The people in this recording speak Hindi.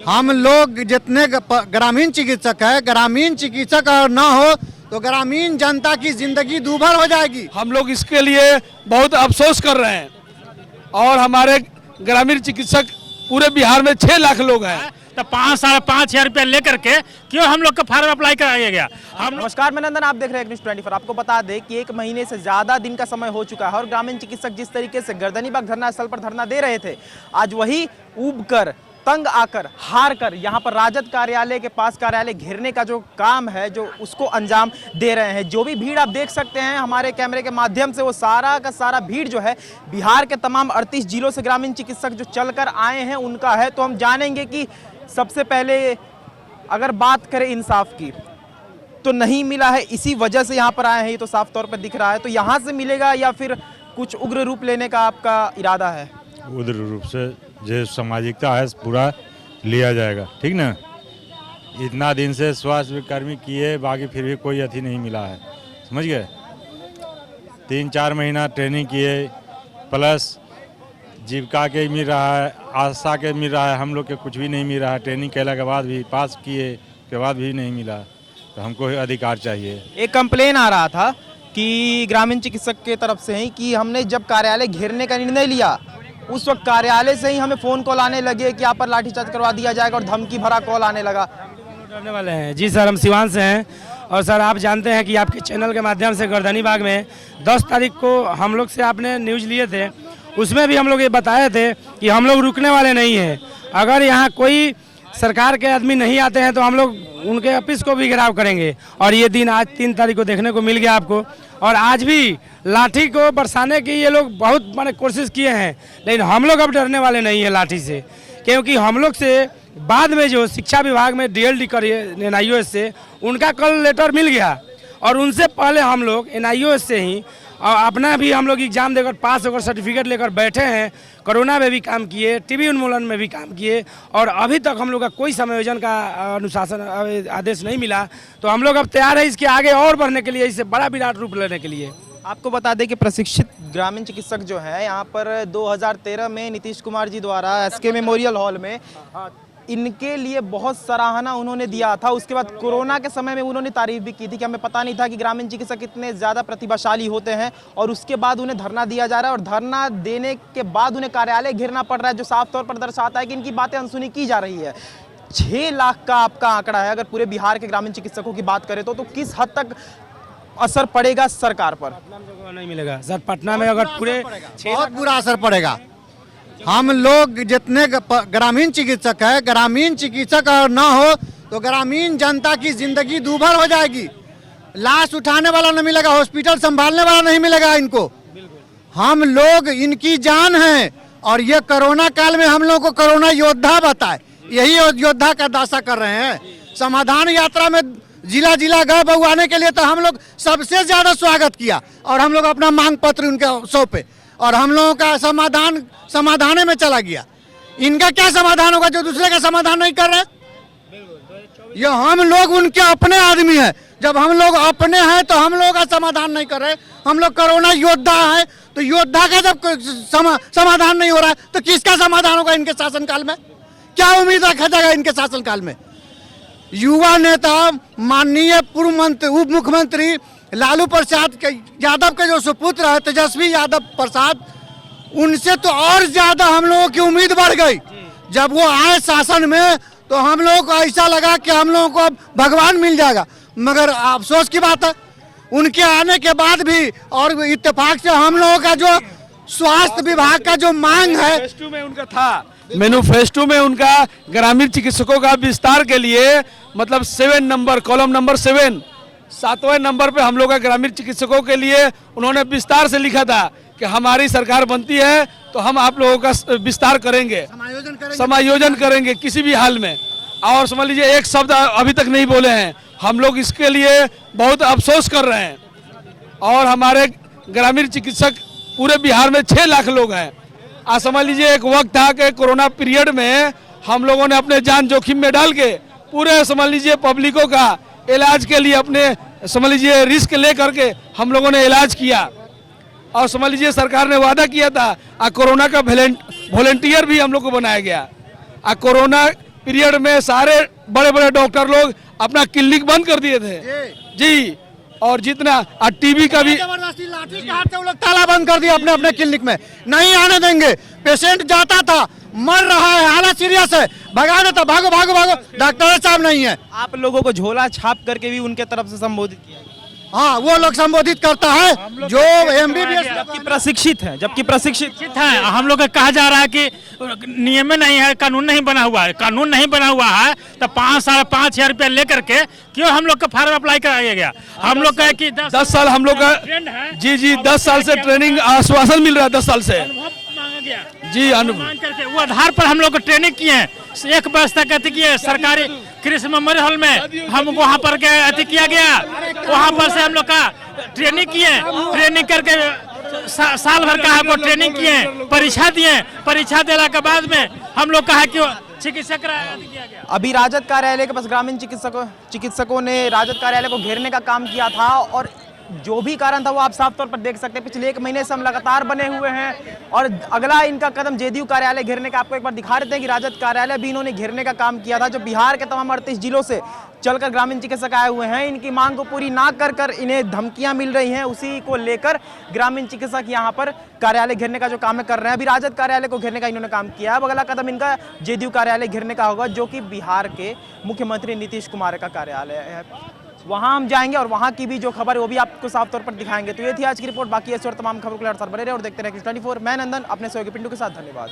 हम लोग जितने ग्रामीण चिकित्सक है, ग्रामीण चिकित्सक और ना हो तो ग्रामीण जनता की जिंदगी दूभर हो जाएगी। हम लोग इसके लिए बहुत अफसोस कर रहे हैं और हमारे ग्रामीण चिकित्सक पूरे बिहार में 6 लाख लोग हैं। तो 5,500 रुपया लेकर के क्यों हम लोग का फॉर्म अप्लाई कराया गया? नमस्कार, मैं नंदन, आप देख रहे हैं न्यूज़ 24। आपको बता दें कि 1 महीने से ज़्यादा दिन का समय हो चुका है और ग्रामीण चिकित्सक जिस तरीके से गर्दनीबाग धरना स्थल पर धरना दे रहे थे, आज वही ऊब कर, तंग आकर, हार कर यहाँ पर राजद कार्यालय के पास कार्यालय घेरने का जो काम है जो उसको अंजाम दे रहे हैं। जो भी भीड़ आप देख सकते हैं हमारे कैमरे के माध्यम से, वो सारा का सारा भीड़ जो है बिहार के तमाम 38 जिलों से ग्रामीण चिकित्सक जो चलकर आए हैं उनका है। तो हम जानेंगे कि सबसे पहले अगर बात करें इंसाफ की तो नहीं मिला है, इसी वजह से यहाँ पर आए हैं, ये तो साफ तौर पर दिख रहा है। तो यहाँ से मिलेगा या फिर कुछ उग्र रूप लेने का आपका इरादा है? उग्र रूप से जो सामाजिकता है पूरा लिया जाएगा, ठीक ना। इतना दिन से स्वास्थ्य कर्मी किए, बाकी फिर भी कोई अथी नहीं मिला है, समझ गए। 3-4 महीना ट्रेनिंग किए, प्लस जीविका के मिल रहा है, आशा के मिल रहा है, हम लोग के कुछ भी नहीं मिल रहा है। ट्रेनिंग करने के बाद भी, पास किए के बाद भी नहीं मिला, तो हमको अधिकार चाहिए। एक कंप्लेन आ रहा था कि ग्रामीण चिकित्सक के तरफ से ही कि हमने जब कार्यालय घेरने का निर्णय लिया उस वक्त कार्यालय से ही हमें फ़ोन कॉल आने लगे कि यहाँ पर लाठीचार्ज करवा दिया जाएगा और धमकी भरा कॉल आने लगा। डरने वाले हैं जी सर, हम सिवान से हैं और सर आप जानते हैं कि आपके चैनल के माध्यम से गर्दनीबाग में 10 तारीख को हम लोग से आपने न्यूज़ लिए थे, उसमें भी हम लोग ये बताए थे कि हम लोग रुकने वाले नहीं हैं। अगर यहाँ कोई सरकार के आदमी नहीं आते हैं तो हम लोग उनके ऑफिस को भी घेराव करेंगे और ये दिन आज 3 तारीख को देखने को मिल गया आपको। और आज भी लाठी को बरसाने की ये लोग बहुत बड़े कोशिश किए हैं, लेकिन हम लोग अब डरने वाले नहीं हैं लाठी से, क्योंकि हम लोग से बाद में जो शिक्षा विभाग में DLD करिए NIOS से उनका कल लेटर मिल गया और उनसे पहले हम लोग NIOS से ही अपना भी हम लोग एग्जाम देकर पास होकर सर्टिफिकेट लेकर बैठे हैं। कोरोना में भी काम किए, TB उन्मूलन में भी काम किए और अभी तक हम लोग का कोई समायोजन का अनुशासन आदेश नहीं मिला। तो हम लोग अब तैयार है इसके आगे और बढ़ने के लिए, इससे बड़ा विराट रूप लेने के लिए। आपको बता दें कि प्रशिक्षित ग्रामीण चिकित्सक जो है यहाँ पर 2013 में नीतीश कुमार जी द्वारा SK मेमोरियल हॉल में इनके लिए बहुत सराहना उन्होंने दिया था। उसके बाद कोरोना के समय में उन्होंने तारीफ भी की थी कि हमें पता नहीं था कि ग्रामीण चिकित्सक इतने ज़्यादा प्रतिभाशाली होते हैं और उसके बाद उन्हें धरना दिया जा रहा है और धरना देने के बाद उन्हें कार्यालय घेरना पड़ रहा है, जो साफ तौर पर दर्शाता है कि इनकी बातें अनसुनी की जा रही है। 6 लाख का आपका आंकड़ा है अगर पूरे बिहार के ग्रामीण चिकित्सकों की बात करें तो किस हद तक असर पड़ेगा सरकार पर? नहीं मिलेगा सर, पटना में अगर पूरे बहुत बुरा असर पड़ेगा। हम लोग जितने ग्रामीण चिकित्सक है, ग्रामीण चिकित्सक और ना हो तो ग्रामीण जनता की जिंदगी दूभर हो जाएगी। लाश उठाने वाला नहीं मिलेगा, हॉस्पिटल संभालने वाला नहीं मिलेगा इनको। हम लोग इनकी जान है और ये कोरोना काल में हम लोग को कोरोना योद्धा बताए, यही योद्धा का दासा कर रहे हैं। समाधान यात्रा में जिला जिला गए बउआने के लिए तो हम लोग सबसे ज्यादा स्वागत किया और हम लोग अपना मांग पत्र उनके सौंपे और हम लोगों का समाधान में चला गया। इनका क्या समाधान होगा जो दूसरे का समाधान नहीं कर रहे? ये हम लोग उनके अपने आदमी हैं। जब हम लोग अपने हैं तो हम लोगों का समाधान नहीं कर रहे। हम लोग कोरोना योद्धा हैं, तो योद्धा का जब समाधान नहीं हो रहा है तो किसका समाधान होगा इनके शासनकाल में? क्या उम्मीद रखा जाएगा इनके शासनकाल में? युवा नेता माननीय पूर्व मंत्री उप मुख्यमंत्री लालू प्रसाद के यादव के जो सुपुत्र है तेजस्वी यादव प्रसाद, उनसे तो और ज्यादा हम लोगों की उम्मीद बढ़ गई। जब वो आए शासन में तो हम लोगों को ऐसा लगा कि हम लोगों को अब भगवान मिल जाएगा, मगर अफसोस की बात है उनके आने के बाद भी और इत्तेफाक से हम लोगों का जो स्वास्थ्य विभाग का जो मांग है मैनिफेस्टो में उनका ग्रामीण चिकित्सकों का विस्तार के लिए मतलब 7 नंबर कॉलम नंबर 7वें नंबर पे हम लोग का ग्रामीण चिकित्सकों के लिए उन्होंने विस्तार से लिखा था कि हमारी सरकार बनती है तो हम आप लोगों का विस्तार करेंगे, समायोजन करेंगे किसी भी हाल में। और समझ लीजिए एक शब्द अभी तक नहीं बोले हैं। हम लोग इसके लिए बहुत अफसोस कर रहे हैं और हमारे ग्रामीण चिकित्सक पूरे बिहार में 6 लाख लोग हैं। आज समझ लीजिए एक वक्त था कि कोरोना पीरियड में हम लोगों ने अपने जान जोखिम में डाल के पूरे समझ लीजिए पब्लिकों का इलाज के लिए अपने समझ लीजिए रिस्क ले करके हम लोगों ने इलाज किया और समझ लीजिए सरकार ने वादा किया था कोरोना का वॉलेंटियर भी हम लोग को बनाया गया। कोरोना पीरियड में सारे बड़े बड़े डॉक्टर लोग अपना क्लिनिक बंद कर दिए थे जी। और जितना टीबी का भी जबरदस्ती लाठी के हाथ से वो लोग ताला बंद कर दिया अपने अपने क्लिनिक में, नहीं आने देंगे। पेशेंट जाता था, मर रहा है, हालत सीरियस है, भगा देता, भागो भागो भागो, डॉक्टर साहब नहीं है। आप लोगों को झोला छाप करके भी उनके तरफ से संबोधित किया, हाँ वो लोग संबोधित करता है जो एमबीबीएस जबकि प्रशिक्षित है, जबकि प्रशिक्षित है। हम लोग को कहा जा रहा है कि नियम नहीं है, कानून नहीं बना हुआ है। कानून नहीं बना हुआ है तो 5,500 रुपया लेकर के क्यों हम लोग का फार्म अप्लाई कराया गया? हम लोग का कि 10 साल हम लोग का ट्रेंड है जी 10 साल से ट्रेनिंग आश्वासन मिल रहा है 10 साल से मांगा गया जी। मान करके वो आधार पर हम लोग को ट्रेनिंग किए हैं। 1 वर्ष तक अति किए सरकारी कृषि मेमोरियल हॉल में, हम वहाँ पर के अति किया गया, वहाँ पर से हम लोग का ट्रेनिंग किए, ट्रेनिंग करके साल भर का हमको ट्रेनिंग किए, परीक्षा दिए, परीक्षा देने के बाद में हम लोग का है कि चिकित्सक किया गया। अभी राजद कार्यालय के पास ग्रामीण चिकित्सकों ने राजद कार्यालय को घेरने का काम किया था और जो भी कारण था वो आप साफ तौर पर देख सकते हैं। पिछले 1 महीने से हम लगातार बने हुए हैं और अगला इनका कदम जेडीयू कार्यालय घेरने का आपको एक बार दिखा देते हैं कि राजद कार्यालय भी इन्होंने घेरने का काम किया था। जो बिहार के तमाम 38 जिलों से चलकर ग्रामीण चिकित्सक आए हुए हैं, इनकी मांग को पूरी ना कर इन्हें धमकियां मिल रही हैं, उसी को लेकर ग्रामीण चिकित्सक यहाँ पर कार्यालय घेरने का जो काम है कर रहे हैं। अभी राजद कार्यालय को घेरने का इन्होंने काम किया है, अब अगला कदम इनका जेडीयू कार्यालय घेरने का होगा जो कि बिहार के मुख्यमंत्री नीतीश कुमार का कार्यालय है। वहां हम जाएंगे और वहां की भी जो खबर है वो भी आपको साफ तौर पर दिखाएंगे। तो ये थी आज की रिपोर्ट, बाकी ऐसे और तमाम खबरों के लिए बने रहे और देखते रहे 24। मैं नंदन अपने सहयोगी पिंटू के साथ, धन्यवाद।